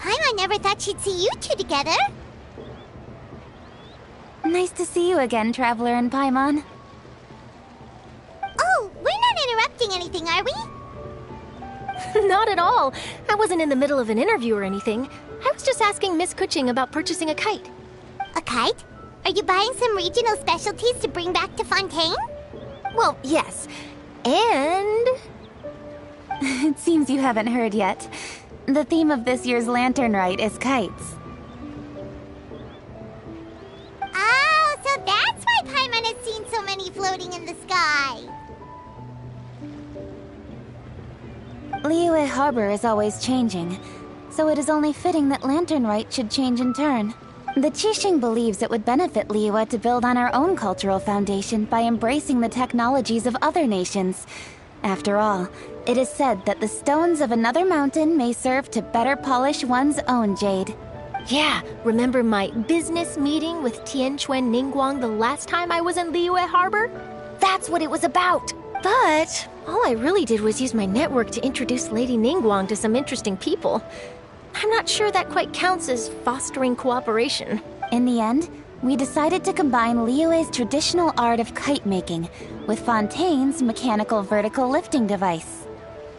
Paimon never thought she'd see you two together. Nice to see you again, Traveler and Paimon. Oh, we're not interrupting anything, are we? Not at all. I wasn't in the middle of an interview or anything. I was just asking Miss Kuching about purchasing a kite. A kite? Are you buying some regional specialties to bring back to Fontaine? Well, yes. And... It seems you haven't heard yet. The theme of this year's Lantern Rite is kites. Oh, so that's why Paimon has seen so many floating in the sky. Liyue Harbor is always changing, so it is only fitting that Lantern Rite should change in turn. The Qixing believes it would benefit Liyue to build on our own cultural foundation by embracing the technologies of other nations. After all, it is said that the stones of another mountain may serve to better polish one's own jade. Yeah, remember my business meeting with Tianquan Ningguang the last time I was in Liyue Harbor? That's what it was about. But all I really did was use my network to introduce Lady Ningguang to some interesting people. I'm not sure that quite counts as fostering cooperation. In the end, we decided to combine Liyue's traditional art of kite making with Fontaine's mechanical vertical lifting device.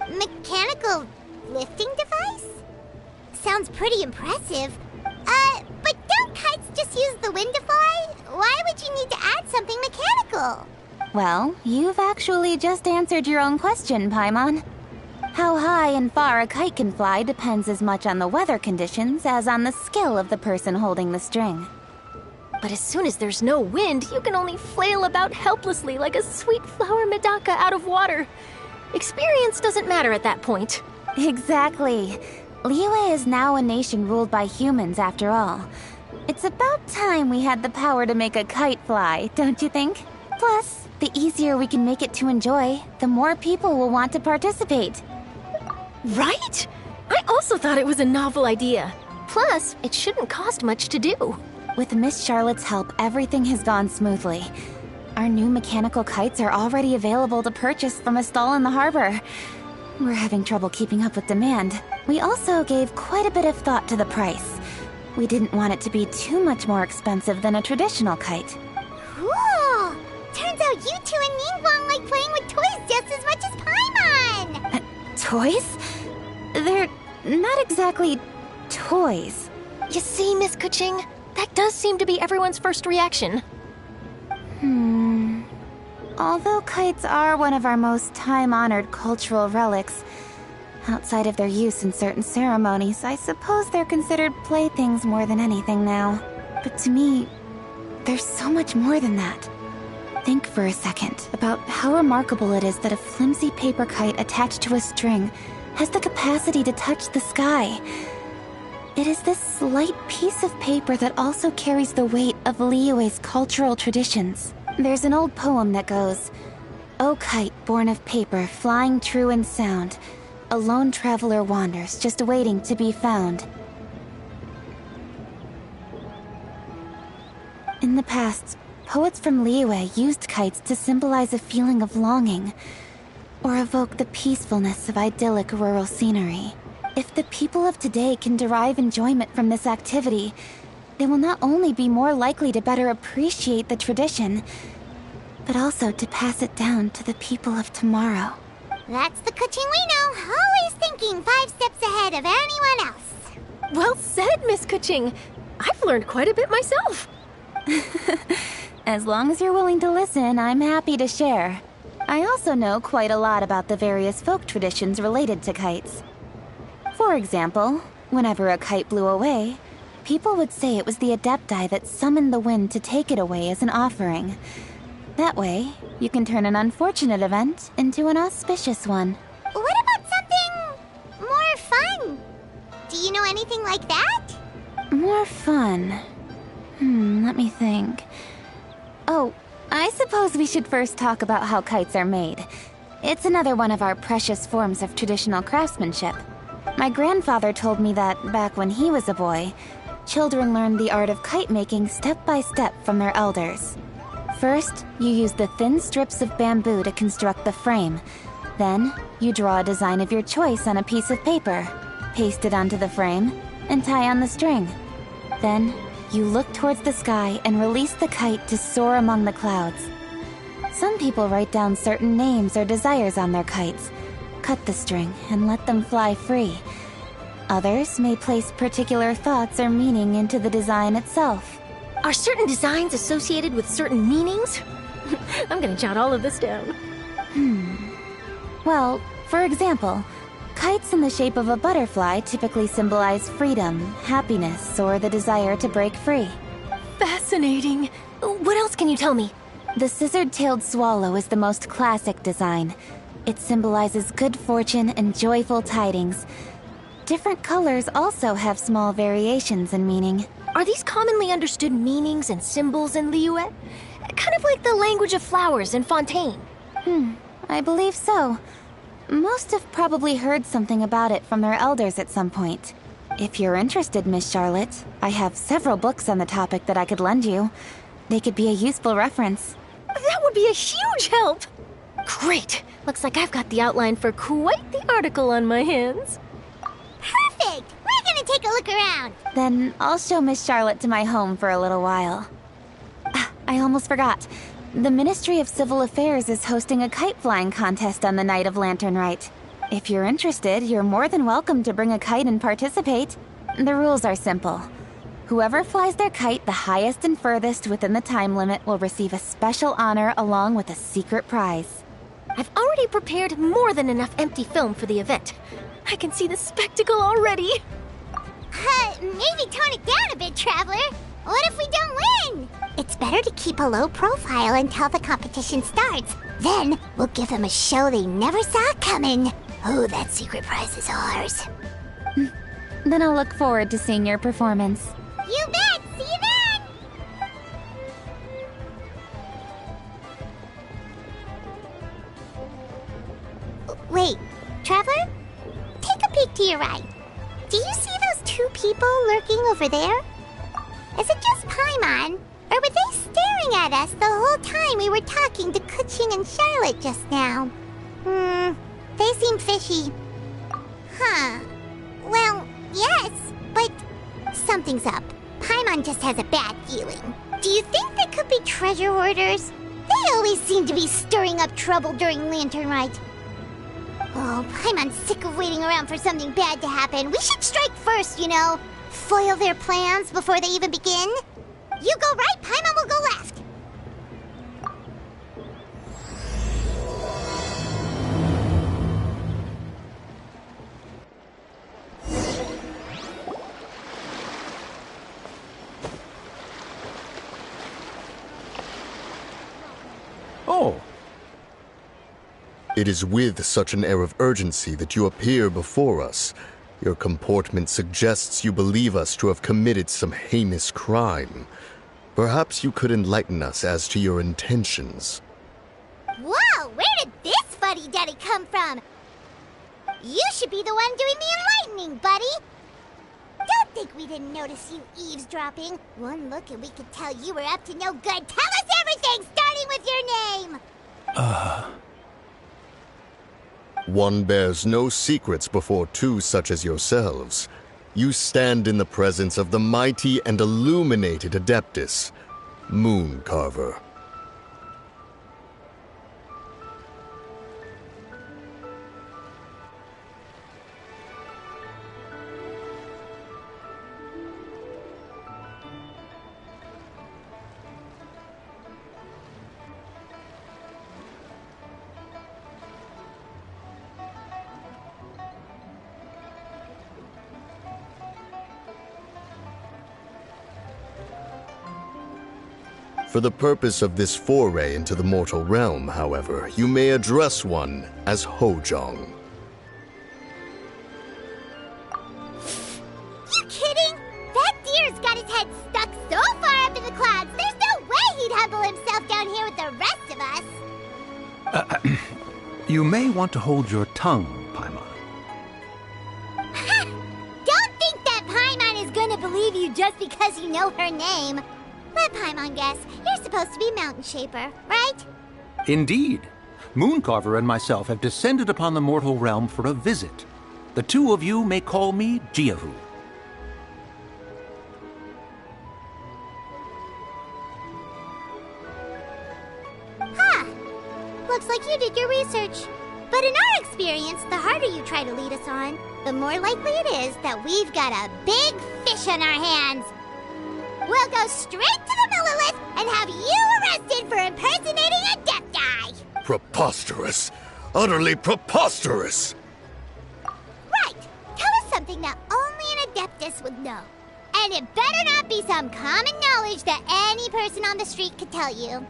Mechanical lifting device? Sounds pretty impressive. But don't kites just use the wind to fly? Why would you need to add something mechanical? Well, you've actually just answered your own question, Paimon. How high and far a kite can fly depends as much on the weather conditions as on the skill of the person holding the string. But as soon as there's no wind, you can only flail about helplessly like a sweet flower medaka out of water. Experience doesn't matter at that point. Exactly. Liyue is now a nation ruled by humans, after all. It's about time we had the power to make a kite fly, don't you think? Plus, the easier we can make it to enjoy, the more people will want to participate. Right? I also thought it was a novel idea. Plus, it shouldn't cost much to do. With Miss Charlotte's help, everything has gone smoothly. Our new mechanical kites are already available to purchase from a stall in the harbor. We're having trouble keeping up with demand. We also gave quite a bit of thought to the price. We didn't want it to be too much more expensive than a traditional kite. Cool! Turns out you two and Ningguang like playing with toys just as much as Paimon! Toys? They're not exactly toys. You see, Miss Kuching? That does seem to be everyone's first reaction. Although kites are one of our most time-honored cultural relics, outside of their use in certain ceremonies, I suppose they're considered playthings more than anything now. But to me, there's so much more than that. Think for a second about how remarkable it is that a flimsy paper kite attached to a string has the capacity to touch the sky. It is this slight piece of paper that also carries the weight of Liyue's cultural traditions. There's an old poem that goes, "O kite born of paper, flying true in sound, a lone traveler wanders, just waiting to be found." In the past, poets from Liyue used kites to symbolize a feeling of longing, or evoke the peacefulness of idyllic rural scenery. If the people of today can derive enjoyment from this activity, they will not only be more likely to better appreciate the tradition, but also to pass it down to the people of tomorrow. That's the Kuching we know, always thinking 5 steps ahead of anyone else. Well said, Miss Kuching. I've learned quite a bit myself. As long as you're willing to listen, I'm happy to share. I also know quite a lot about the various folk traditions related to kites. For example, whenever a kite blew away, people would say it was the Adepti that summoned the wind to take it away as an offering. That way, you can turn an unfortunate event into an auspicious one. What about something more fun? Do you know anything like that? More fun? Let me think. Oh, I suppose we should first talk about how kites are made. It's another one of our precious forms of traditional craftsmanship. My grandfather told me that, back when he was a boy, children learned the art of kite making step by step from their elders. First, you use the thin strips of bamboo to construct the frame. Then, you draw a design of your choice on a piece of paper, paste it onto the frame, and tie on the string. Then, you look towards the sky and release the kite to soar among the clouds. Some people write down certain names or desires on their kites, cut the string, and let them fly free. Others may place particular thoughts or meaning into the design itself. Are certain designs associated with certain meanings? I'm gonna jot all of this down. Well, for example, kites in the shape of a butterfly typically symbolize freedom, happiness, or the desire to break free. Fascinating. What else can you tell me? The scissored-tailed swallow is the most classic design. It symbolizes good fortune and joyful tidings. Different colors also have small variations in meaning. Are these commonly understood meanings and symbols in Liyue? Kind of like the language of flowers in Fontaine. I believe so. Most have probably heard something about it from their elders at some point. If you're interested, Miss Charlotte, I have several books on the topic that I could lend you. They could be a useful reference. That would be a huge help! Great! Looks like I've got the outline for quite the article on my hands. Perfect! We're gonna take a look around. Then I'll show Miss Charlotte to my home for a little while. I almost forgot. The Ministry of Civil Affairs is hosting a kite flying contest on the night of Lantern Rite. If you're interested, you're more than welcome to bring a kite and participate. The rules are simple. Whoever flies their kite the highest and furthest within the time limit will receive a special honor along with a secret prize. I've already prepared more than enough empty film for the event. I can see the spectacle already. Maybe tone it down a bit, Traveler. What if we don't win? It's better to keep a low profile until the competition starts. Then we'll give them a show they never saw coming. Oh, that secret prize is ours. Then I'll look forward to seeing your performance. You bet! See you then! Wait, Traveler? Take a peek to your right. Do you see those two people lurking over there? Is it just Paimon? Or were they staring at us the whole time we were talking to Kuching and Charlotte just now? They seem fishy. Huh. Well, yes, but something's up. Paimon just has a bad feeling. Do you think they could be treasure hoarders? They always seem to be stirring up trouble during Lantern Rite. Oh, Paimon's sick of waiting around for something bad to happen. We should strike first, you know. Foil their plans before they even begin. You go right, Paimon will go left. Oh. It is with such an air of urgency that you appear before us. Your comportment suggests you believe us to have committed some heinous crime. Perhaps you could enlighten us as to your intentions. Whoa, where did this fuddy-duddy come from? You should be the one doing the enlightening, buddy. Don't think we didn't notice you eavesdropping. One look and we could tell you were up to no good. Tell us everything, starting with your name. One bears no secrets before two such as yourselves. You stand in the presence of the mighty and illuminated Adeptus, Mooncarver. For the purpose of this foray into the mortal realm, however, you may address one as Hojong. You kidding? That deer's got his head stuck so far up in the clouds, there's no way he'd humble himself down here with the rest of us. You may want to hold your tongue, Paimon. Don't think that Paimon is gonna believe you just because you know her name. Let Paimon guess. You're supposed to be Mountain Shaper, right? Indeed. Mooncarver and myself have descended upon the mortal realm for a visit. The two of you may call me Jiahu. you did your research. But in our experience, the harder you try to lead us on, the more likely it is that we've got a big fish on our hands. We'll go straight to the Millilith and have you arrested for impersonating a Adepti! Preposterous! Utterly preposterous! Right! Tell us something that only an Adeptus would know. And it better not be some common knowledge that any person on the street could tell you.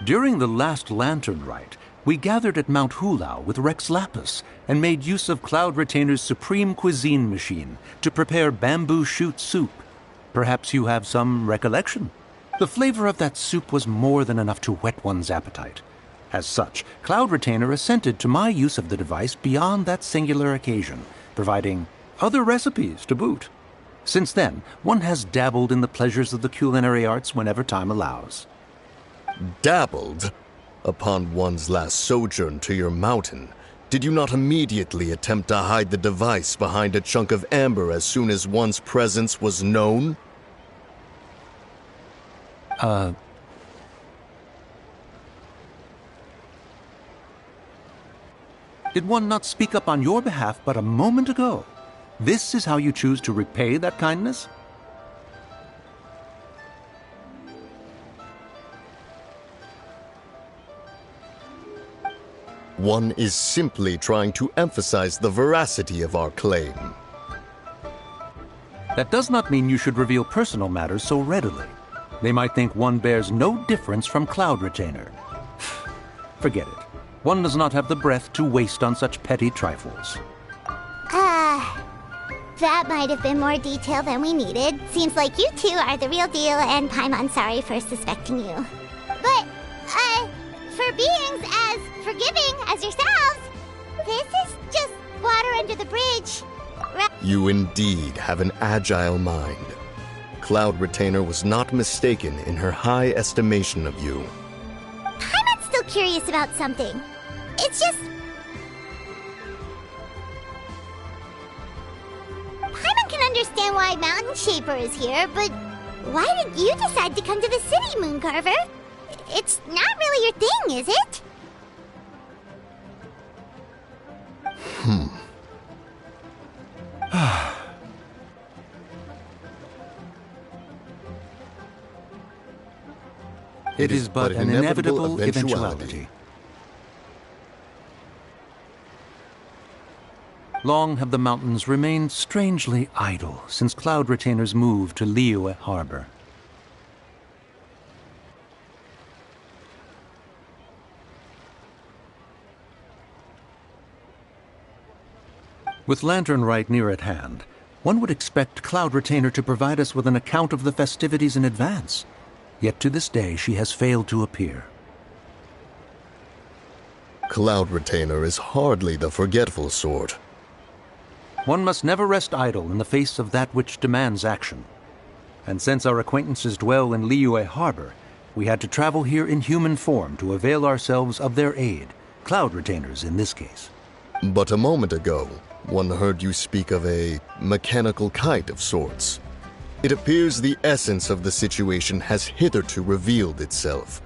During the last Lantern Rite, we gathered at Mount Hulao with Rex Lapis and made use of Cloud Retainer's supreme cuisine machine to prepare bamboo shoot soup. Perhaps you have some recollection? The flavor of that soup was more than enough to whet one's appetite. As such, Cloud Retainer assented to my use of the device beyond that singular occasion, providing other recipes to boot. Since then, one has dabbled in the pleasures of the culinary arts whenever time allows. Dabbled? Upon one's last sojourn to your mountain, did you not immediately attempt to hide the device behind a chunk of amber as soon as one's presence was known? Did one not speak up on your behalf but a moment ago? This is how you choose to repay that kindness? One is simply trying to emphasize the veracity of our claim. That does not mean you should reveal personal matters so readily. They might think one bears no difference from Cloud Retainer. Forget it. One does not have the breath to waste on such petty trifles. That might have been more detail than we needed. Seems like you two are the real deal, and Paimon's sorry for suspecting you. But, for beings as forgiving as yourselves, this is just water under the bridge. You indeed have an agile mind. Cloud Retainer was not mistaken in her high estimation of you. Paimon's still curious about something. It's just... Paimon can understand why Mountain Shaper is here, but why did you decide to come to the city, Mooncarver? It's not really your thing, is it? It is but an inevitable eventuality. Long have the mountains remained strangely idle since Cloud Retainer's move to Liyue Harbor. With Lantern Rite near at hand, one would expect Cloud Retainer to provide us with an account of the festivities in advance. Yet to this day she has failed to appear. Cloud Retainer is hardly the forgetful sort. One must never rest idle in the face of that which demands action. And since our acquaintances dwell in Liyue Harbor, we had to travel here in human form to avail ourselves of their aid, Cloud Retainers in this case. But a moment ago, one heard you speak of a mechanical kite of sorts. It appears the essence of the situation has hitherto revealed itself.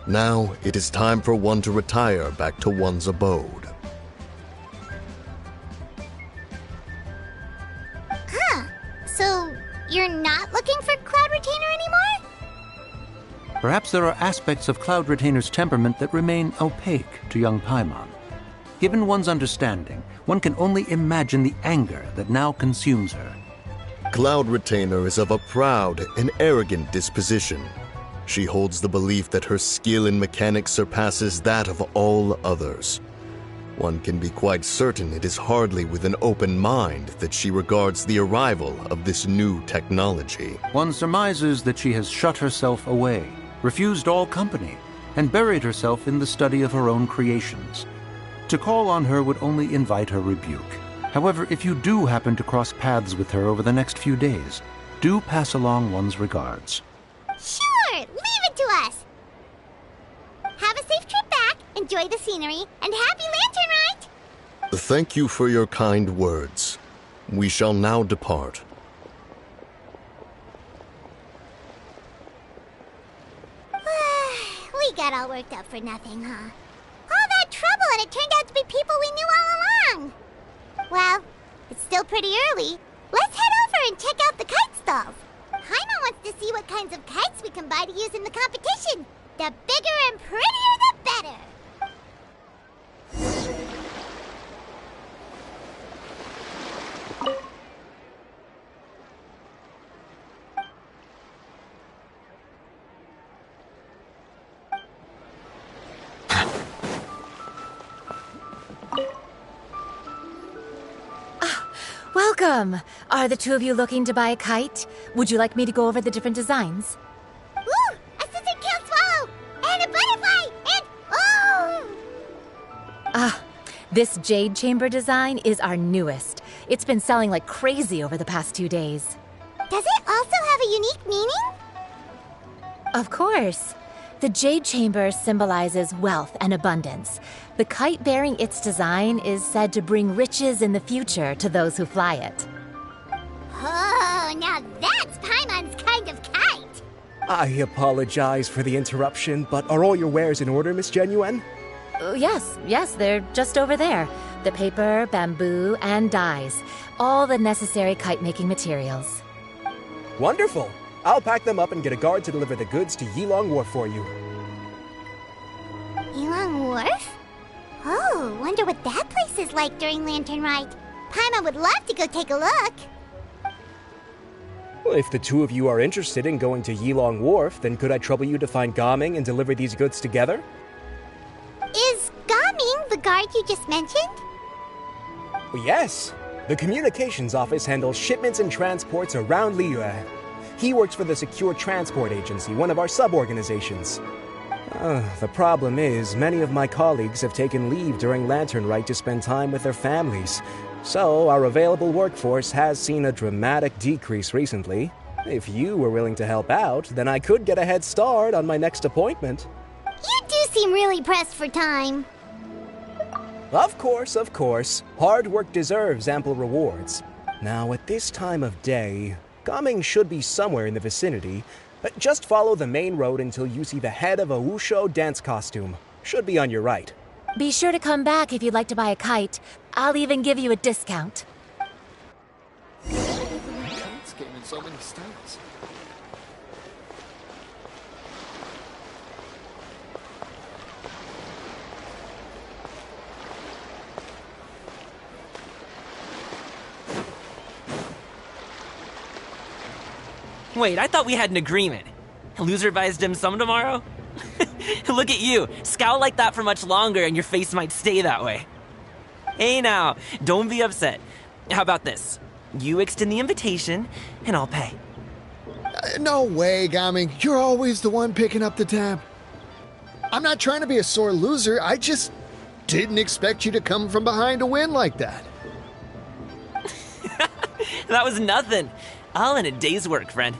Now it is time for one to retire back to one's abode. So, you're not looking for Cloud Retainer anymore? Perhaps there are aspects of Cloud Retainer's temperament that remain opaque to young Paimon. Given one's understanding, one can only imagine the anger that now consumes her. Cloud Retainer is of a proud and arrogant disposition. She holds the belief that her skill in mechanics surpasses that of all others. One can be quite certain it is hardly with an open mind that she regards the arrival of this new technology. One surmises that she has shut herself away, refused all company, and buried herself in the study of her own creations. To call on her would only invite her rebuke. However, if you do happen to cross paths with her over the next few days, do pass along one's regards. Sure, leave it to us. Have a safe trip back, enjoy the scenery, and happy Lantern Rite! Thank you for your kind words. We shall now depart. We got all worked up for nothing, huh? All that trouble and it turned out to be people we knew all along. Well, it's still pretty early. Let's head over and check out the kite stalls. Paimon wants to see what kinds of kites we can buy to use in the competition. The bigger and prettier, the better. Welcome! Are the two of you looking to buy a kite? Would you like me to go over the different designs? Ooh! A scissor-tailed swallow! And a butterfly! And... oh! This jade chamber design is our newest. It's been selling like crazy over the past 2 days. Does it also have a unique meaning? Of course. The jade chamber symbolizes wealth and abundance. The kite bearing its design is said to bring riches in the future to those who fly it. Oh, now that's Paimon's kind of kite! I apologize for the interruption, but are all your wares in order, Miss Genuine? Yes, they're just over there. The paper, bamboo, and dyes. All the necessary kite-making materials. Wonderful! I'll pack them up and get a guard to deliver the goods to Yilong Wharf for you. Yilong Wharf? Oh, wonder what that place is like during Lantern Rite. Paimon would love to go take a look. Well, if the two of you are interested in going to Yilong Wharf, then could I trouble you to find Gaming and deliver these goods together? Is Gaming the guard you just mentioned? Well, yes. The communications office handles shipments and transports around Liyue. He works for the Secure Transport Agency, one of our sub-organizations. The problem is, many of my colleagues have taken leave during Lantern Rite to spend time with their families. So, our available workforce has seen a dramatic decrease recently. If you were willing to help out, then I could get a head start on my next appointment. You do seem really pressed for time. Of course. Hard work deserves ample rewards. Now, at this time of day, Gaming should be somewhere in the vicinity. Just follow the main road until you see the head of a Wushu dance costume. Should be on your right. Be sure to come back if you'd like to buy a kite. I'll even give you a discount. Kites came in so many styles. Wait, I thought we had an agreement. Loser buys dim sum tomorrow? Look at you, scowl like that for much longer and your face might stay that way. Hey now, don't be upset. How about this? You extend the invitation, and I'll pay. No way, Gaming. You're always the one picking up the tab. I'm not trying to be a sore loser. I just didn't expect you to come from behind to win like that. That was nothing. All in a day's work, friend.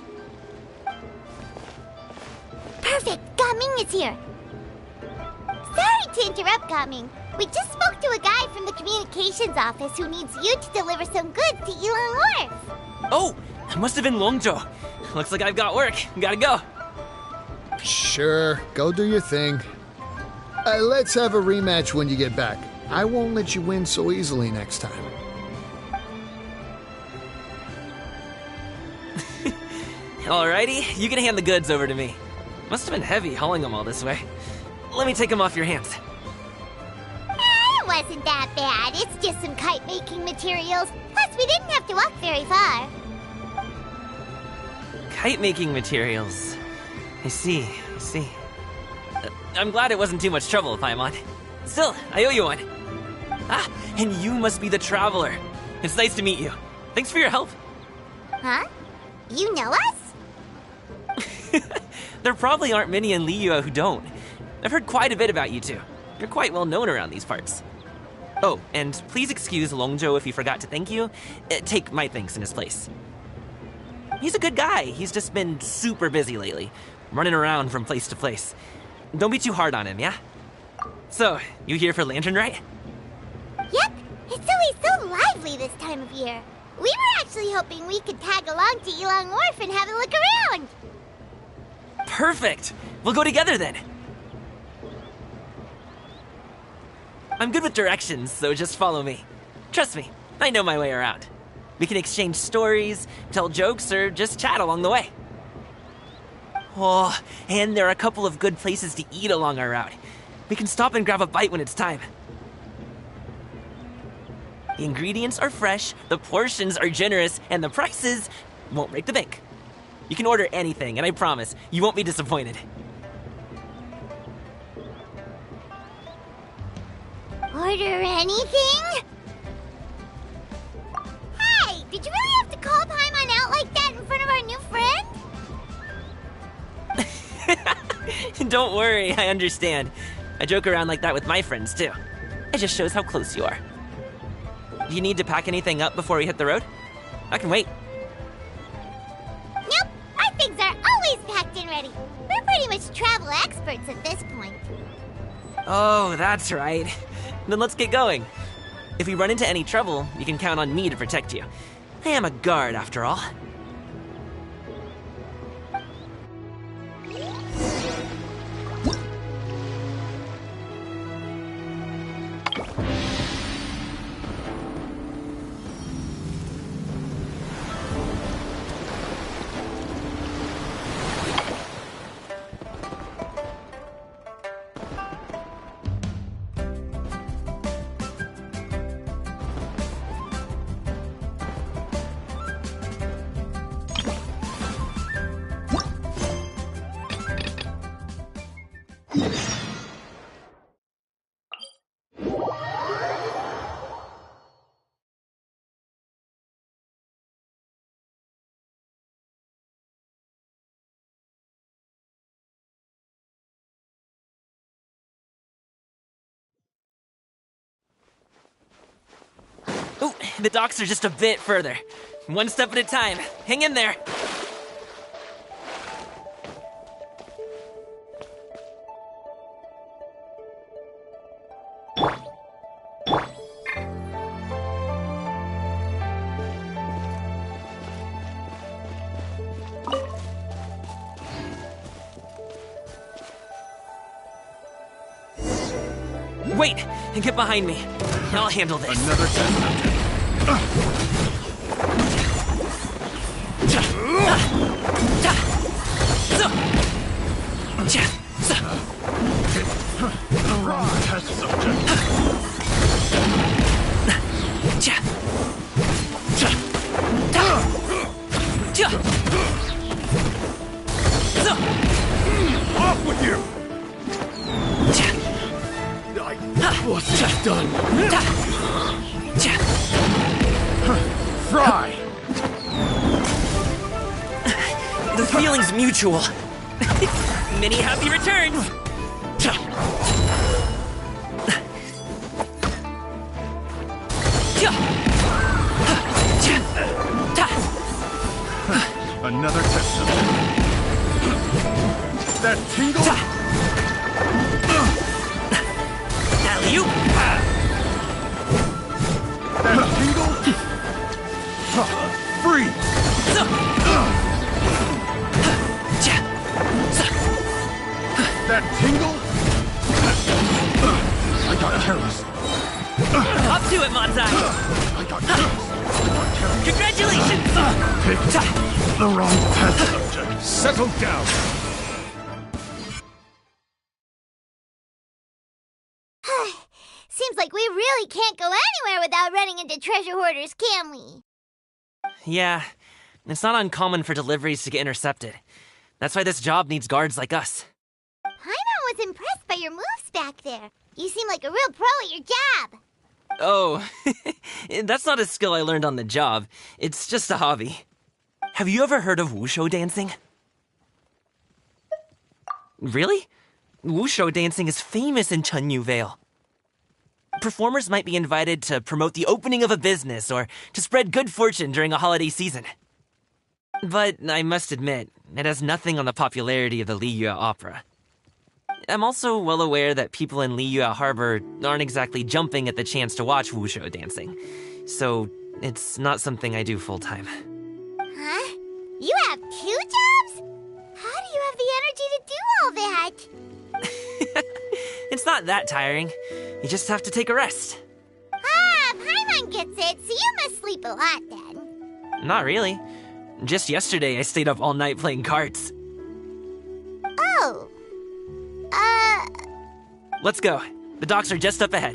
Perfect, Gaming is here. Sorry to interrupt, Gaming. We just spoke to a guy from the communications office who needs you to deliver some goods to Yilong Wharf. Oh, it must have been Longzhou. Looks like I've got work. Gotta go. Sure, go do your thing. Let's have a rematch when you get back. I won't let you win so easily next time. Alrighty, you can hand the goods over to me. Must have been heavy hauling them all this way. Let me take them off your hands. It wasn't that bad. It's just some kite-making materials. Plus, we didn't have to walk very far. Kite-making materials. I see. I'm glad it wasn't too much trouble, Paimon. Still, I owe you one. Ah, and you must be the traveler. It's nice to meet you. Thanks for your help. Huh? You know us? There probably aren't many in Liyue who don't. I've heard quite a bit about you two. You're quite well known around these parts. Oh, and please excuse Longzhou if he forgot to thank you. Take my thanks in his place. He's a good guy. He's just been super busy lately, running around from place to place. Don't be too hard on him, yeah? So, you here for Lantern Rite? Yep. It's always so lively this time of year. We were actually hoping we could tag along to Yilong Wharf and have a look around. Perfect! We'll go together then. I'm good with directions, so just follow me. Trust me, I know my way around. We can exchange stories, tell jokes, or just chat along the way. Oh, and there are a couple of good places to eat along our route. We can stop and grab a bite when it's time. The ingredients are fresh, the portions are generous, and the prices won't break the bank. You can order anything, and I promise, you won't be disappointed. Order anything? Hey, did you really have to call Paimon out like that in front of our new friend? Don't worry, I understand. I joke around like that with my friends, too. It just shows how close you are. Do you need to pack anything up before we hit the road? I can wait. Nope, our things are always packed and ready. We're pretty much travel experts at this point. Oh, that's right. Then let's get going. If we run into any trouble, you can count on me to protect you. I am a guard, after all. Oh, the docks are just a bit further. One step at a time. Hang in there. Wait, and get behind me. I'll handle this. Another test. The wrong test subject. Off with you! What's that done? Fry! The feeling's mutual. Many happy returns! Another test subject. That tingle? Alley-oop! That tingle? Free! That tingle? I got careless. Up to it, Monzai! I got careless. Congratulations! Pick the wrong test subject. Settle down. Seems like we really can't go anywhere without running into treasure hoarders, can we? Yeah, it's not uncommon for deliveries to get intercepted. That's why this job needs guards like us. Paimon was impressed by your moves back there. You seem like a real pro at your job. Oh, that's not a skill I learned on the job. It's just a hobby. Have you ever heard of wushu dancing? Really? Wushu dancing is famous in Chunyu Vale. Performers might be invited to promote the opening of a business or to spread good fortune during a holiday season. But I must admit, it has nothing on the popularity of the Liyue opera. I'm also well aware that people in Liyue Harbor aren't exactly jumping at the chance to watch wushu dancing, so it's not something I do full-time. Huh? You have 2 jobs? How do you have the energy to do all that? It's not that tiring. You just have to take a rest. Ah, Paimon gets it, so you must sleep a lot then. Not really. Just yesterday, I stayed up all night playing cards. Oh. Let's go. The docks are just up ahead.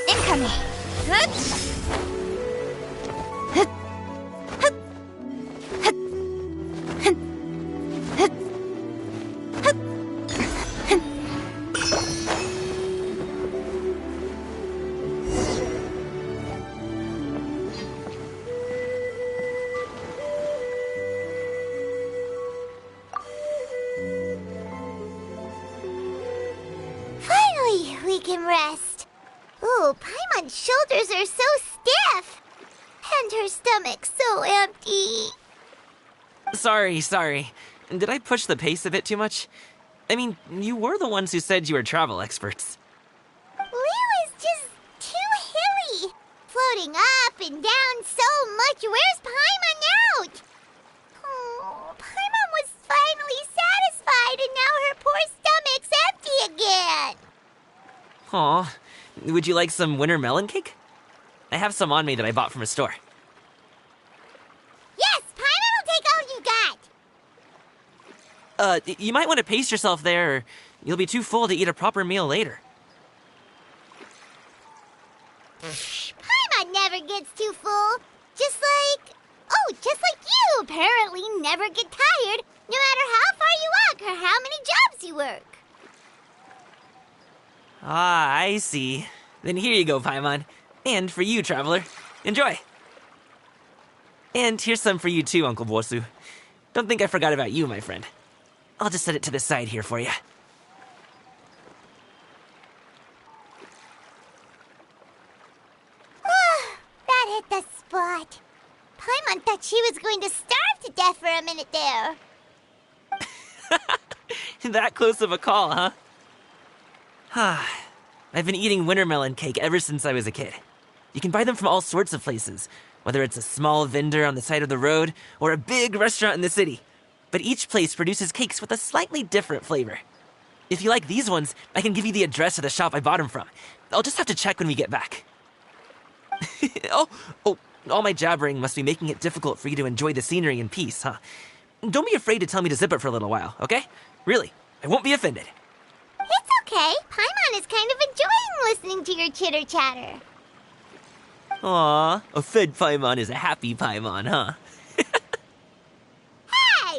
Incoming! Finally, we can rest. Ooh, Paimon's shoulders are so stiff. And her stomach's so empty. Sorry. Did I push the pace a bit too much? I mean, you were the ones who said you were travel experts. Liyue is just too hilly. Floating up and down so much. Where's Paimon now? Oh, Paimon was finally satisfied and now her poor stomach's empty again. Aw, would you like some winter melon cake? I have some on me that I bought from a store. Yes, Paimon will take all you got. You might want to pace yourself there, or you'll be too full to eat a proper meal later. Paimon never gets too full. Just like you apparently never get tired, no matter how far you walk or how many jobs you work. Ah, I see. Then here you go, Paimon. And for you, traveler. Enjoy. And here's some for you too, Uncle Bosu. Don't think I forgot about you, my friend. I'll just set it to the side here for you. That hit the spot. Paimon thought she was going to starve to death for a minute there. That close of a call, huh? I've been eating winter melon cake ever since I was a kid. You can buy them from all sorts of places, whether it's a small vendor on the side of the road or a big restaurant in the city. But each place produces cakes with a slightly different flavor. If you like these ones, I can give you the address of the shop I bought them from. I'll just have to check when we get back. Oh, all my jabbering must be making it difficult for you to enjoy the scenery in peace, huh? Don't be afraid to tell me to zip it for a little while, okay? Really, I won't be offended. It's okay. Paimon is kind of enjoying listening to your chitter-chatter. Aw, a fed Paimon is a happy Paimon, huh? Hey,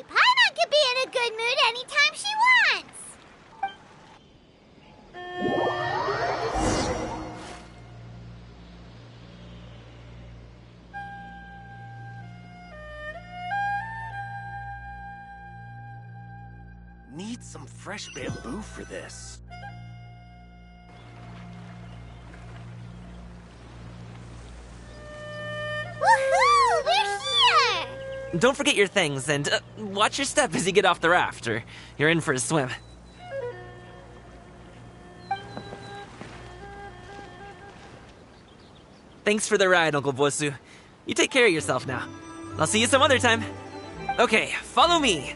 Paimon can be in a good mood anytime she wants. Need some fresh bamboo for this. Woohoo! We're here! Don't forget your things, and watch your step as you get off the raft, or you're in for a swim. Thanks for the ride, Uncle Bosu. You take care of yourself now. I'll see you some other time. Okay, follow me.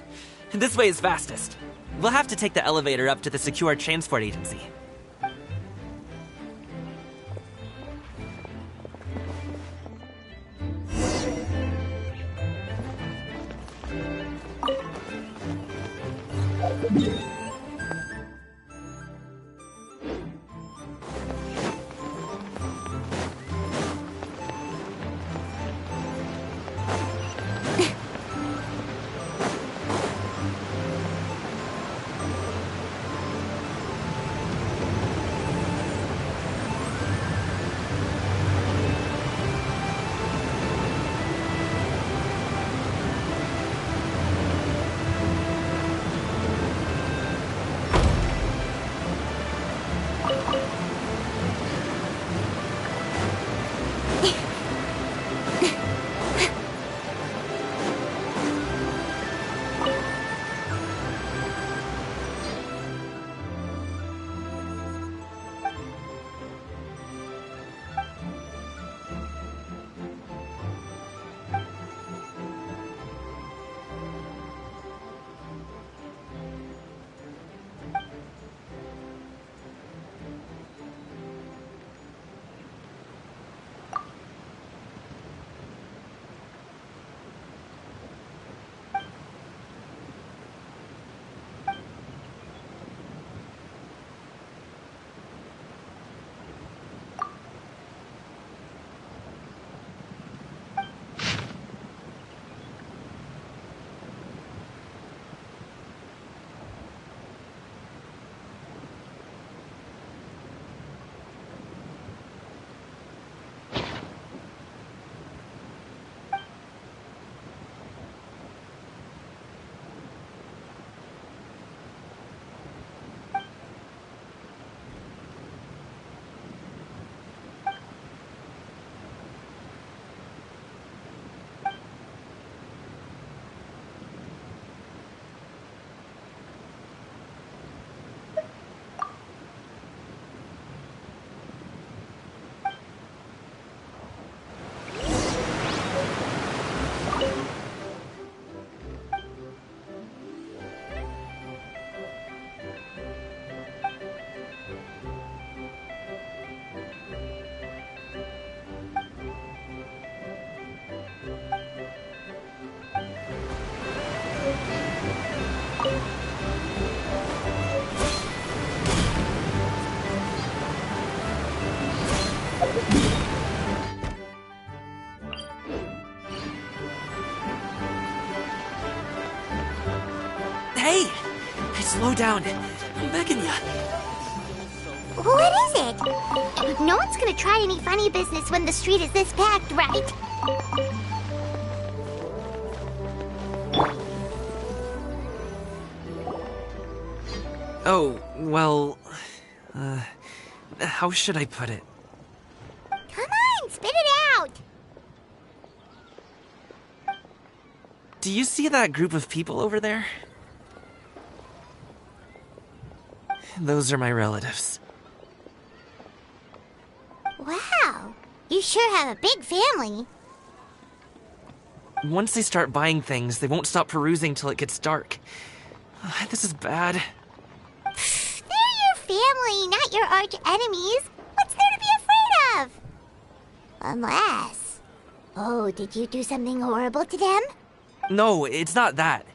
This way is fastest. We'll have to take the elevator up to the secure transport agency. slow down. I'm begging ya. What is it? No one's gonna try any funny business when the street is this packed, right? Oh, well... how should I put it? Come on, spit it out! Do you see that group of people over there? Those are my relatives. Wow, you sure have a big family. Once they start buying things, they won't stop perusing till it gets dark. This is bad. They're your family, not your arch enemies. What's there to be afraid of? Unless... Oh, did you do something horrible to them? No, it's not that.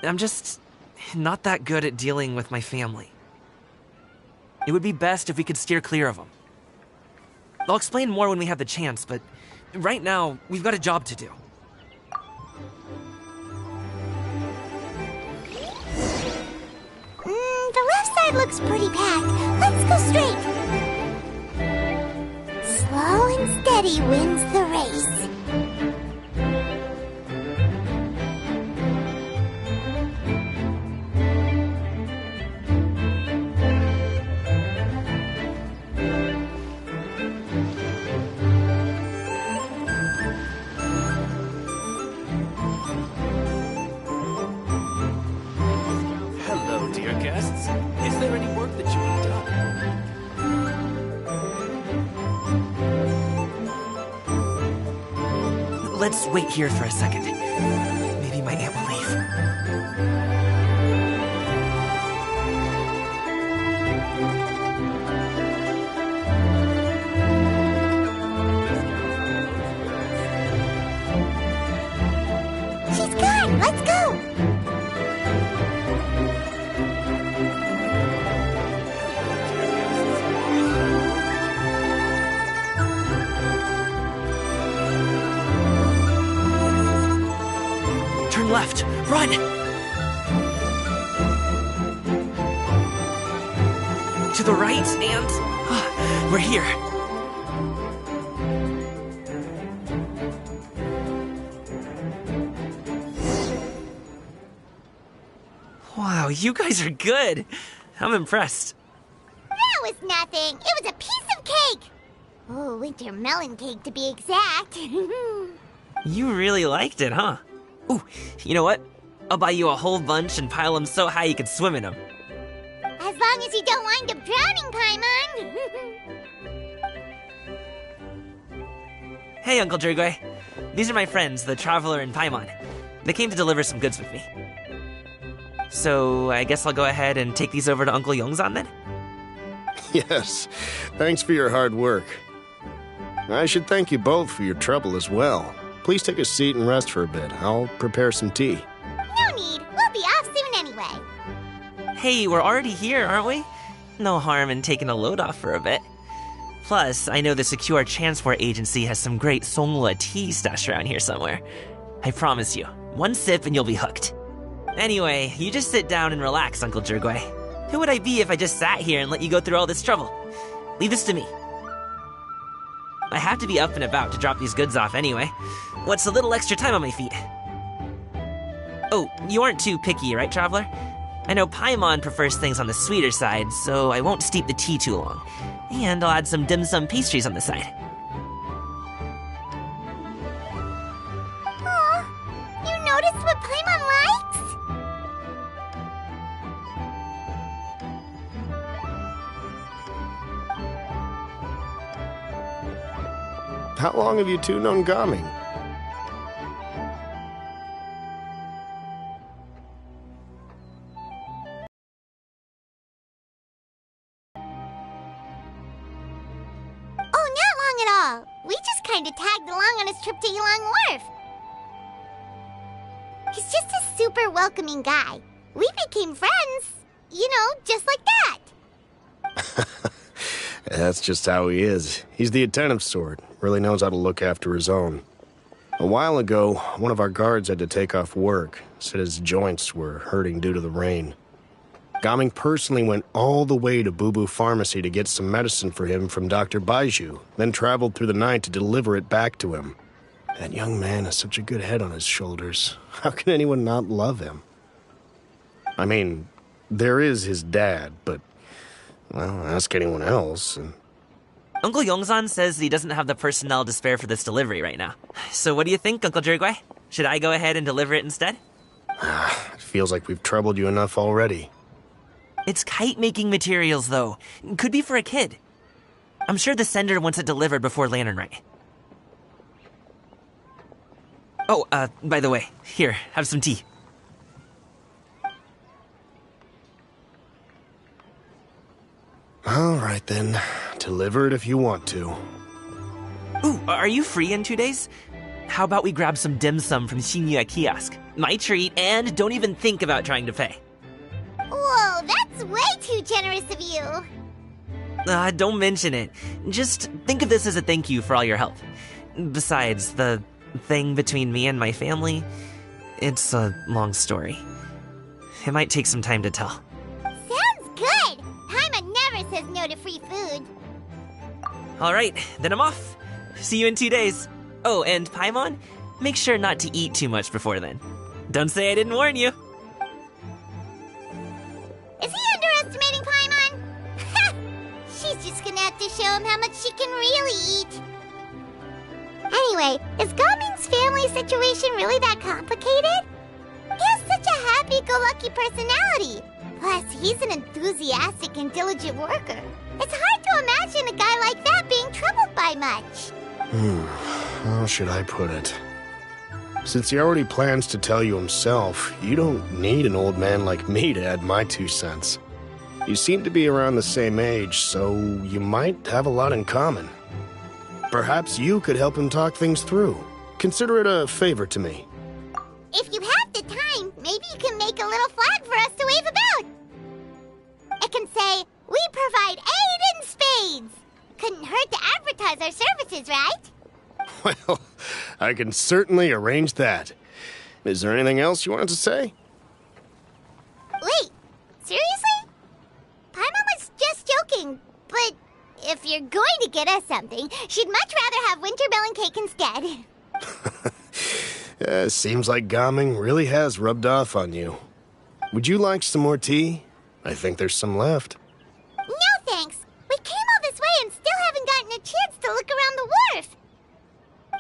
I'm just not that good at dealing with my family. It would be best if we could steer clear of them. I'll explain more when we have the chance, but right now, we've got a job to do. The left side looks pretty packed. Let's go straight. Slow and steady wins the race. Hello, dear guests. Is there any work that you need done? Let's wait here for a second. Maybe my aunt will leave. She's gone. Let's go. Turn left. Run! To the right, and... we're here. Wow, you guys are good. I'm impressed. That was nothing. It was a piece of cake. Oh, winter melon cake to be exact. You really liked it, huh? Ooh, you know what? I'll buy you a whole bunch and pile them so high you could swim in them. As long as you don't wind up drowning, Paimon. Hey, Uncle Drugway. These are my friends, the Traveler and Paimon. They came to deliver some goods with me. So, I guess I'll go ahead and take these over to Uncle Yongzan then? Yes, thanks for your hard work. I should thank you both for your trouble as well. Please take a seat and rest for a bit. I'll prepare some tea. No need. We'll be off soon anyway. Hey, we're already here, aren't we? No harm in taking a load off for a bit. Plus, I know the Secure Transport Agency has some great Songhua tea stashed around here somewhere. I promise you, one sip and you'll be hooked. Anyway, you just sit down and relax, Uncle Drugway. Who would I be if I just sat here and let you go through all this trouble? Leave this to me. I have to be up and about to drop these goods off anyway. What's a little extra time on my feet? Oh, you aren't too picky, right, Traveler? I know Paimon prefers things on the sweeter side, so I won't steep the tea too long. And I'll add some dim sum pastries on the side. Aw, you noticed what Paimon likes? How long have you two known Gaming? Oh, not long at all. We just kind of tagged along on his trip to Ylang Wharf. He's just a super welcoming guy. We became friends, you know, just like that. That's just how he is. He's the attentive sort. Really knows how to look after his own. A while ago, one of our guards had to take off work. Said his joints were hurting due to the rain. Gaming personally went all the way to Boo Boo Pharmacy to get some medicine for him from Dr. Baiju, then traveled through the night to deliver it back to him. That young man has such a good head on his shoulders. How can anyone not love him? I mean, there is his dad, but, well, ask anyone else. Uncle Yongsan says he doesn't have the personnel to spare for this delivery right now. So what do you think, Uncle Jirgui? Should I go ahead and deliver it instead? It feels like we've troubled you enough already. It's kite-making materials, though. Could be for a kid. I'm sure the sender wants it delivered before Lantern Rite. Oh, by the way, here, have some tea. All right, then. Deliver it if you want to. Ooh, are you free in 2 days? How about we grab some dim sum from Shinya Kiosk? My treat, and don't even think about trying to pay. Whoa, that's way too generous of you. Don't mention it. Just think of this as a thank you for all your help. Besides, the thing between me and my family, it's a long story. It might take some time to tell. Sounds good. Paimon never says no to free food. Alright, then I'm off. See you in 2 days. Oh, and Paimon, make sure not to eat too much before then. Don't say I didn't warn you. Is he underestimating Paimon? Ha! She's just gonna have to show him how much she can really eat. Anyway, is Gaming's family situation really that complicated? He has such a happy-go-lucky personality. Plus, he's an enthusiastic and diligent worker. It's hard to imagine a guy like that being troubled by much. How should I put it? Since he already plans to tell you himself, you don't need an old man like me to add my 2 cents. You seem to be around the same age, so you might have a lot in common. Perhaps you could help him talk things through. Consider it a favor to me. If you have the time, maybe you can make a little flag for us to wave about. It can say, "We provide aid in spades." Couldn't hurt to advertise our services, right? Well, I can certainly arrange that. Is there anything else you wanted to say? Wait, seriously? Paimon was just joking, but if you're going to get us something, she'd much rather have winter melon cake instead. Seems like Gaming really has rubbed off on you. Would you like some more tea? I think there's some left. No thanks. We came all this way and still haven't gotten a chance to look around the wharf.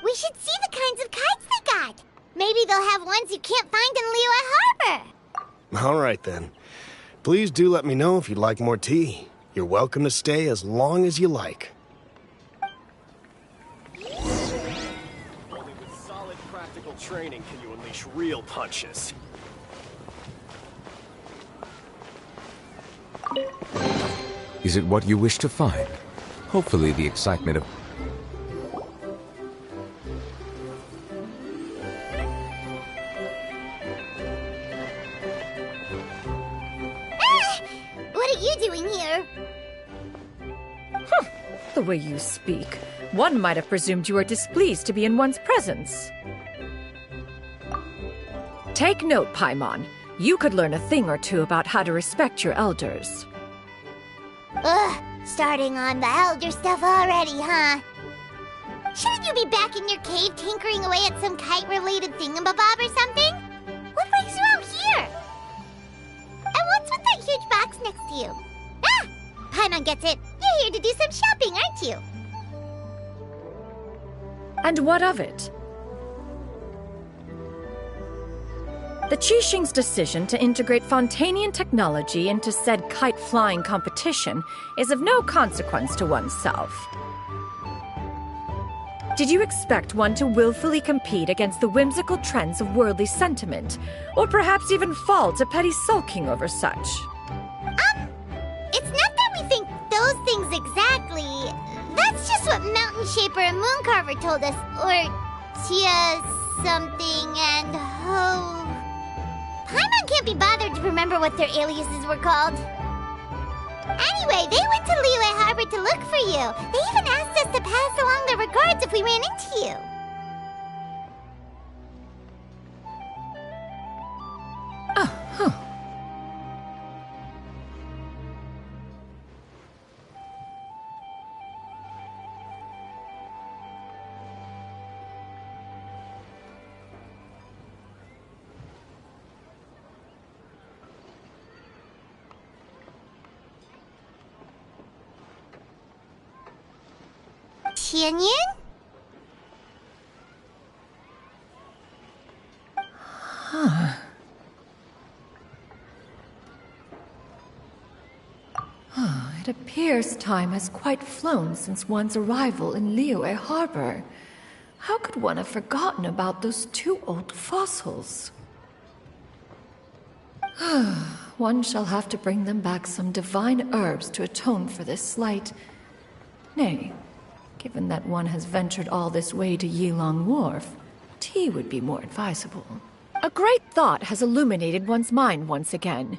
We should see the kinds of kites they got. Maybe they'll have ones you can't find in Liyue Harbor. All right, then. Please do let me know if you'd like more tea. You're welcome to stay as long as you like. Only with solid practical training can you unleash real punches. Is it what you wish to find? Hopefully the excitement of... What are you doing here? The way you speak, one might have presumed you were displeased to be in one's presence. Take note, Paimon. You could learn a thing or two about how to respect your elders. Ugh, starting on the elder stuff already, huh? Shouldn't you be back in your cave tinkering away at some kite-related thingamabob or something? What brings you out here? And what's with that huge box next to you? Ah! Paimon gets it. You're here to do some shopping, aren't you? And what of it? The Qixing's decision to integrate Fontanian technology into said kite-flying competition is of no consequence to oneself. Did you expect one to willfully compete against the whimsical trends of worldly sentiment, or perhaps even fall to petty sulking over such? It's not that we think those things exactly. That's just what Mountain Shaper and Mooncarver told us. Or Tia something and Ho. Paimon can't be bothered to remember what their aliases were called. Anyway, they went to Liyue Harbor to look for you. They even asked us to pass along their regards if we ran into you. Tianyun? It appears time has quite flown since one's arrival in Liyue Harbor. How could one have forgotten about those two old fossils? One shall have to bring them back some divine herbs to atone for this slight. Nay, given that one has ventured all this way to Yilong Wharf, tea would be more advisable. A great thought has illuminated one's mind once again.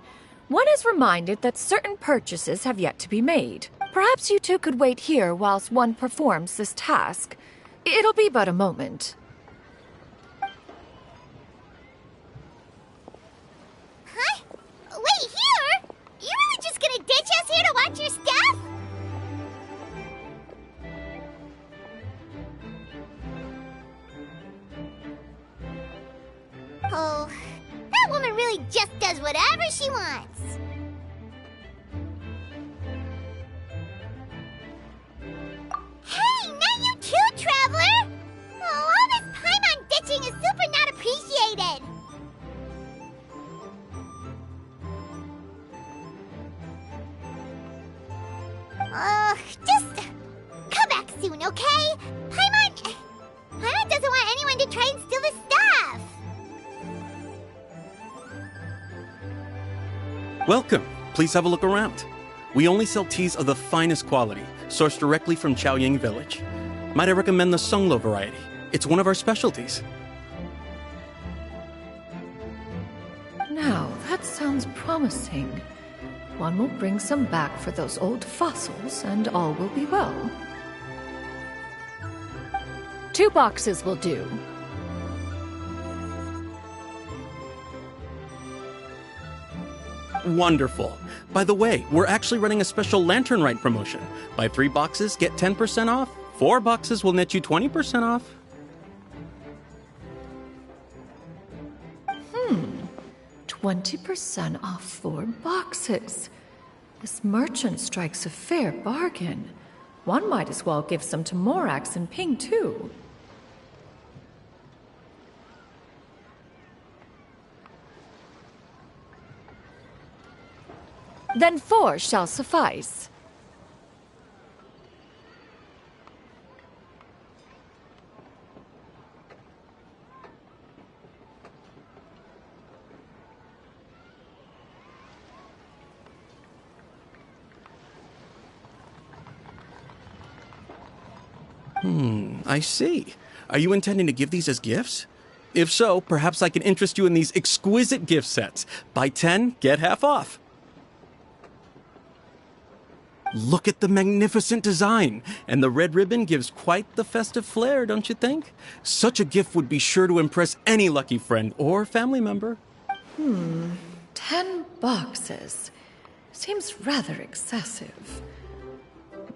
One is reminded that certain purchases have yet to be made. Perhaps you two could wait here whilst one performs this task. It'll be but a moment. Huh? Wait, here? You really just gonna ditch us here to watch your stuff? Oh, that woman really just does whatever she wants. Hey, not you too, Traveler! Oh, all this Paimon ditching is super not appreciated. Just come back soon, okay? Paimon doesn't want anyone to try and steal his stuff. Welcome. Please have a look around. We only sell teas of the finest quality, sourced directly from Chaoying Village. Might I recommend the Sunglo variety? It's one of our specialties. Now, that sounds promising. One will bring some back for those old fossils, and all will be well. 2 boxes will do. Wonderful. By the way, we're actually running a special Lantern Rite promotion. Buy 3 boxes, get 10% off. 4 boxes will net you 20% off. 20% off 4 boxes. This merchant strikes a fair bargain. One might as well give some to Morax and Ping, too. Then 4 shall suffice. I see. Are you intending to give these as gifts? If so, perhaps I can interest you in these exquisite gift sets. Buy 10, get half off. Look at the magnificent design, and the red ribbon gives quite the festive flair, don't you think? Such a gift would be sure to impress any lucky friend or family member. 10 boxes. Seems rather excessive.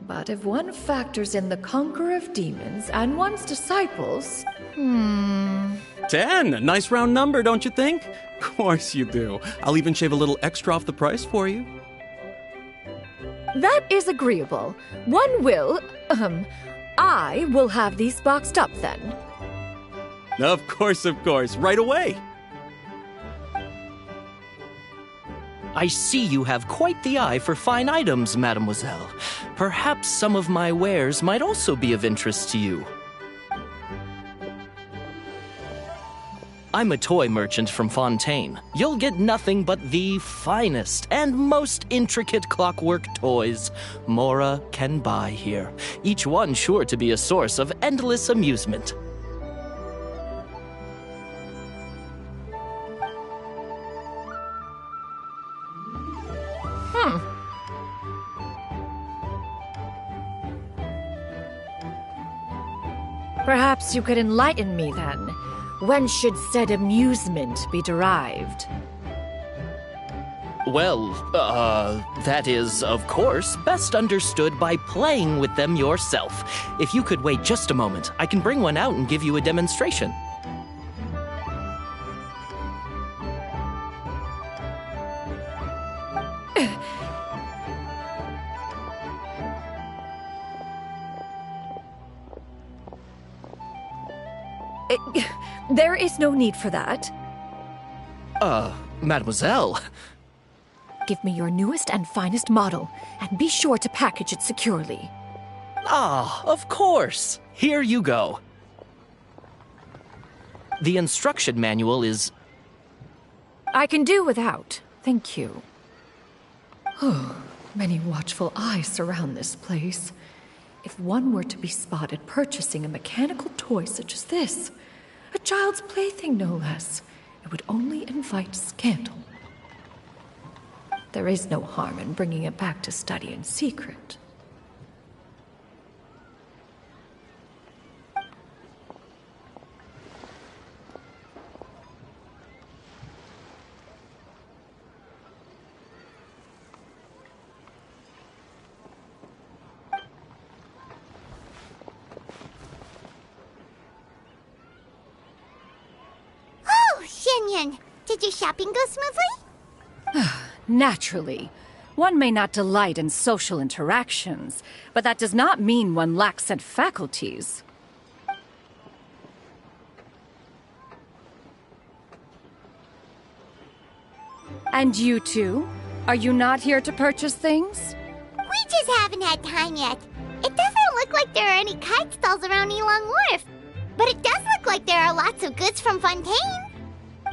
But if one factors in the Conqueror of Demons and one's disciples... 10! Nice round number, don't you think? Of course you do. I'll even shave a little extra off the price for you. That is agreeable. One will... I will have these boxed up then. Of course, right away. I see you have quite the eye for fine items, mademoiselle. Perhaps some of my wares might also be of interest to you. I'm a toy merchant from Fontaine. You'll get nothing but the finest and most intricate clockwork toys Mora can buy here, each one sure to be a source of endless amusement. Perhaps you could enlighten me then. When should said amusement be derived? Well, that is, of course, best understood by playing with them yourself. If you could wait just a moment, I can bring one out and give you a demonstration. There is no need for that. Mademoiselle. Give me your newest and finest model, and be sure to package it securely. Ah, of course. Here you go. The instruction manual is... I can do without, thank you. Many watchful eyes surround this place. If one were to be spotted purchasing a mechanical toy such as this, a child's plaything no less, it would only invite scandal. There is no harm in bringing it back to study in secret. Did your shopping go smoothly? Naturally. One may not delight in social interactions, but that does not mean one lacks said faculties. And you two? Are you not here to purchase things? We just haven't had time yet. It doesn't look like there are any kite stalls around Elong Wharf, but it does look like there are lots of goods from Fontaine.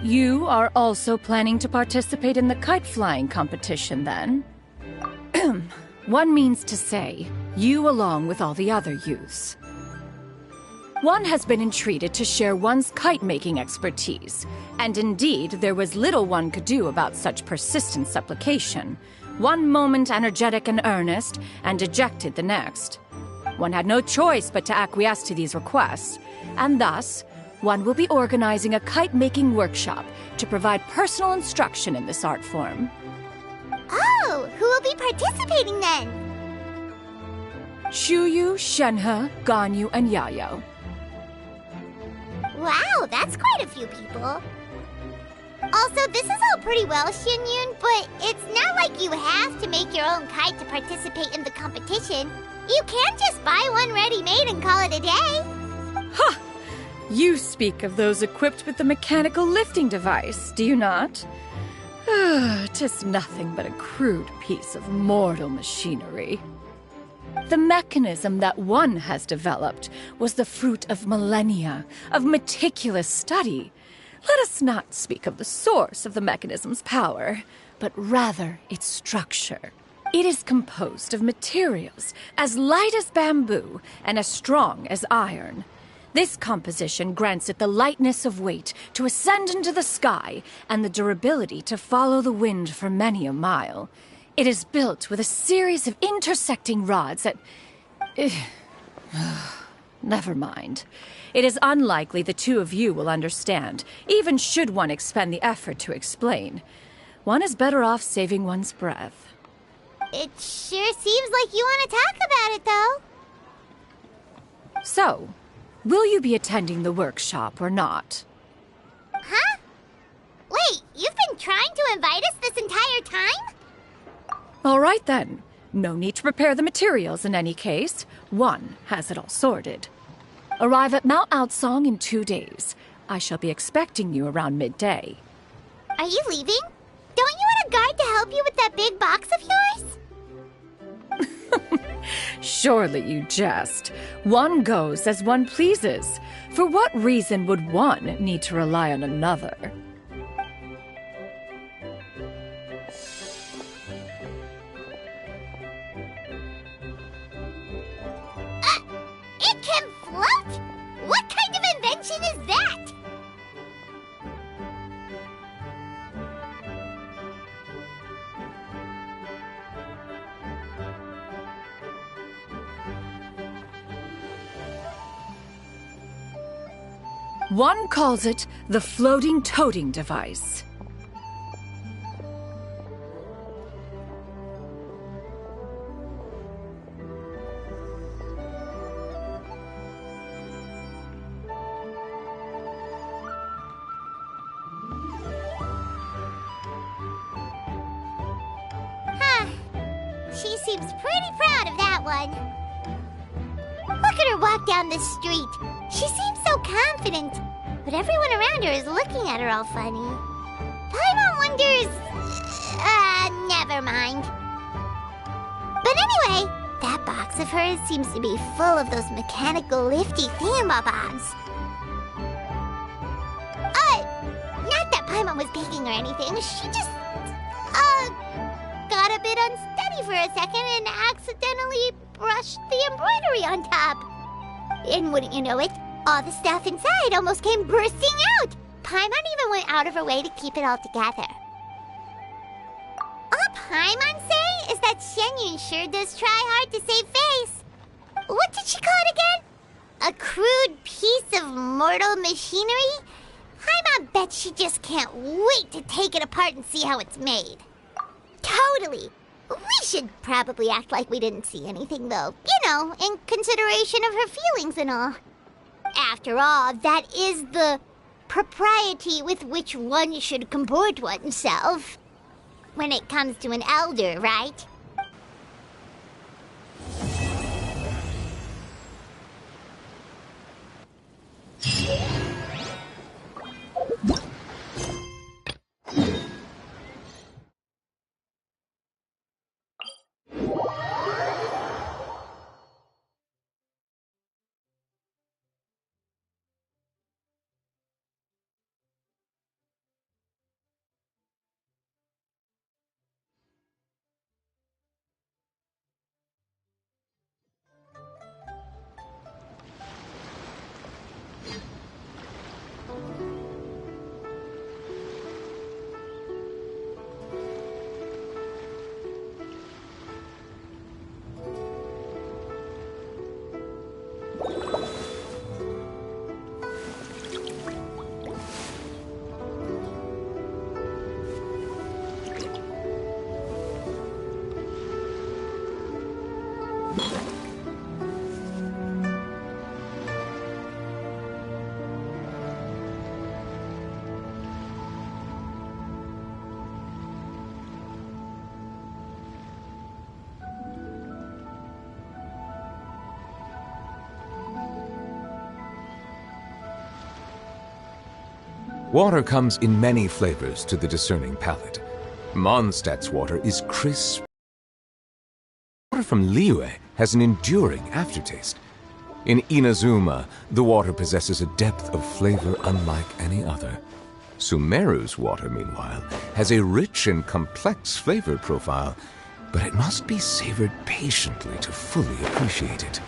You are also planning to participate in the kite flying competition, then? One means to say, you along with all the other youths. One has been entreated to share one's kite-making expertise, and indeed there was little one could do about such persistent supplication. One moment energetic and earnest, and dejected the next. One had no choice but to acquiesce to these requests, and thus, one will be organizing a kite-making workshop to provide personal instruction in this art form. Oh, who will be participating then? Shuyu, Shenhe, Ganyu, and Yayo. Wow, that's quite a few people. Also, this is all pretty well, Xinyun, but it's not like you have to make your own kite to participate in the competition. You can't just buy one ready-made and call it a day. Ha! You speak of those equipped with the mechanical lifting device, do you not? 'Tis nothing but a crude piece of mortal machinery. The mechanism that one has developed was the fruit of millennia of meticulous study. Let us not speak of the source of the mechanism's power, but rather its structure. It is composed of materials as light as bamboo and as strong as iron. This composition grants it the lightness of weight to ascend into the sky and the durability to follow the wind for many a mile. It is built with a series of intersecting rods that... Never mind. It is unlikely the two of you will understand, even should one expend the effort to explain. One is better off saving one's breath. It sure seems like you want to talk about it, though. So, will you be attending the workshop or not? Huh? Wait, you've been trying to invite us this entire time? All right then. No need to prepare the materials in any case. One has it all sorted. Arrive at Mount Outsong in 2 days. I shall be expecting you around midday. Are you leaving? Don't you want a guard to help you with that big box of yours? Surely you jest. One goes as one pleases. For what reason would one need to rely on another? It can float? What kind of invention is that? One calls it the floating toting device. She seems pretty proud of that one. Look at her walk down the street. She seems so confident, but everyone around her is looking at her all funny. Paimon wonders... never mind. But anyway, that box of hers seems to be full of those mechanical lifty thingamabobs. Not that Paimon was peeking or anything. She just, got a bit unsteady for a second and accidentally brushed the embroidery on top. And wouldn't you know it, all the stuff inside almost came bursting out. Paimon even went out of her way to keep it all together. All Paimon say is that Shenyun sure does try hard to save face. What did she call it again? A crude piece of mortal machinery? Paimon bets she just can't wait to take it apart and see how it's made. Totally. We should probably act like we didn't see anything, though. You know, in consideration of her feelings and all. After all, that is the propriety with which one should comport oneself. When it comes to an elder, right? Water comes in many flavors to the discerning palate. Mondstadt's water is crisp. Water from Liyue has an enduring aftertaste. In Inazuma, the water possesses a depth of flavor unlike any other. Sumeru's water, meanwhile, has a rich and complex flavor profile, but it must be savored patiently to fully appreciate it.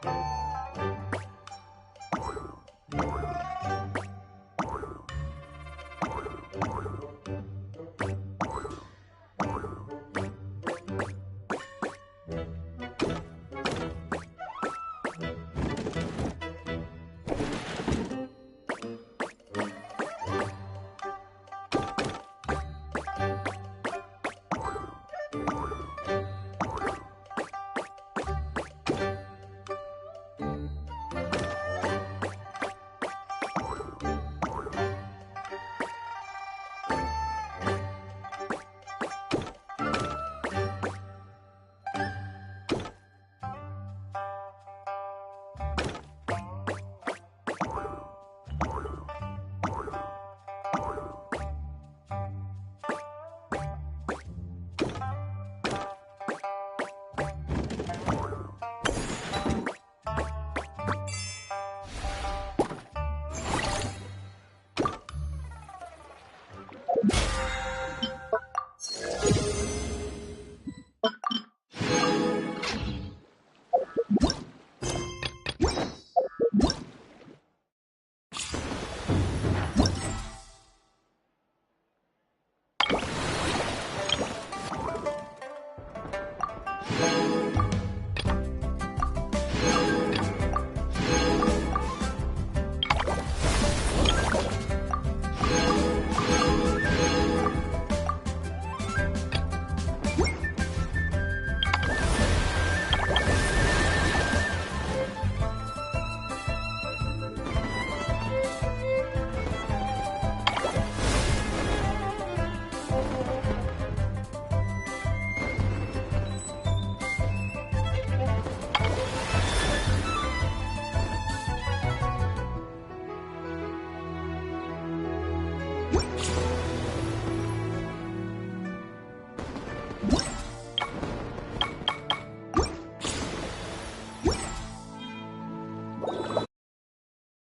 Bye.